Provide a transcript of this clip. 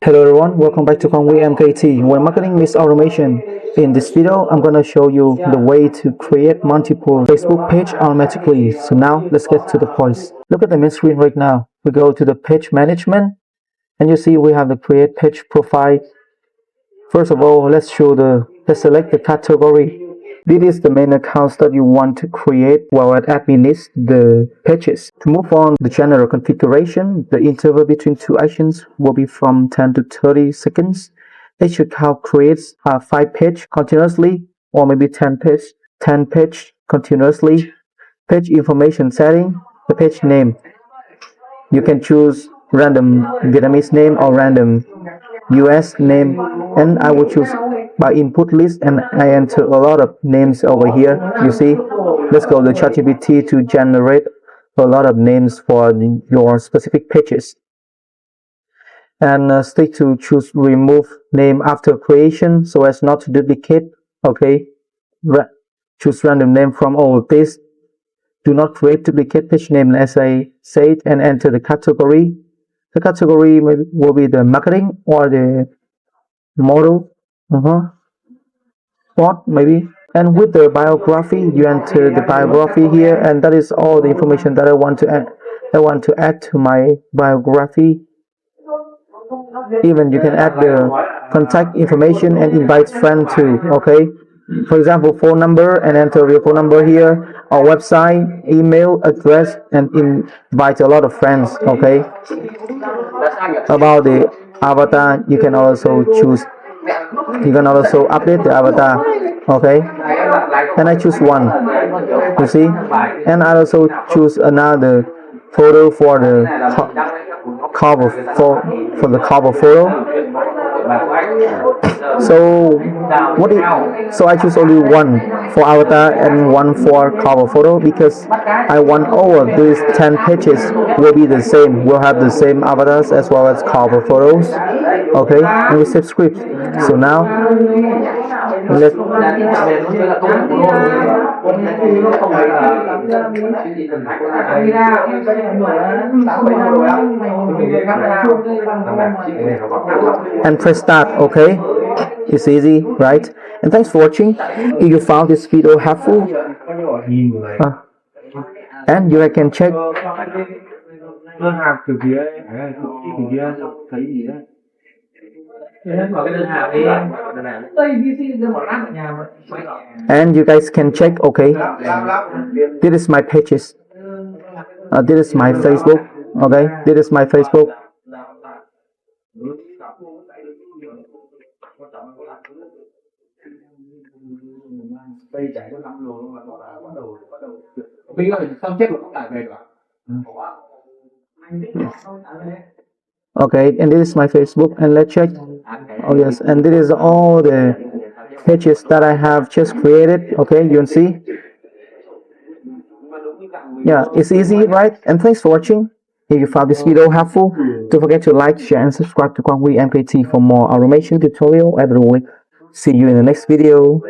Hello everyone, welcome back to Quang MKT, where marketing meets automation. In this video, I'm gonna show you the way to create multiple Facebook page automatically. So now let's get to the point. Look at the main screen right now. We go to the page management, and you see we have the create page profile. First of all, let's select the category. This is the main accounts that you want to create, while at admin list the pages. To move on the general configuration, the interval between two actions will be from 10 to 30 seconds. Each account creates 5 pages continuously, or maybe 10 page continuously. Page information setting, the page name. You can choose random Vietnamese name or random US name, and I will choose by input list, and I enter a lot of names over here. You see, let's go to ChatGPT to generate a lot of names for your specific pages, and stick to choose remove name after creation so as not to duplicate. Okay, choose random name from all of this. Do not create duplicate page name as I said, and enter the category. The category will be the marketing or the model, sport maybe. And with the biography, you enter the biography here, and that is all the information that I want to add. I want to add to my biography. Even you can add the contact information and invite friend too. Okay. For example, phone number, and enter your phone number here, or website, email address, and invite a lot of friends. Okay. About the avatar, you can also update the avatar. Okay, and I choose one, you see, and I also choose another photo for the cover for the cover photo. So I choose only one for avatar and one for cover photo, because I want all of these 10 pages will be the same, will have the same avatars as well as cover photos. Okay, and we save script. So now let's and press start. Okay, it's easy, right? And thanks for watching. If you found this video helpful, and you can check and you guys can check. Okay, this is my pages, this is my Facebook. Okay, this is my Facebook. Okay, and this is my Facebook, and let's check. Oh yes, and this is all the pages that I have just created. Okay, you can see. Yeah, it's easy, right? And thanks for watching. If you found this video helpful, don't forget to like, share, and subscribe to Quang MKT for more automation tutorial every week. See you in the next video.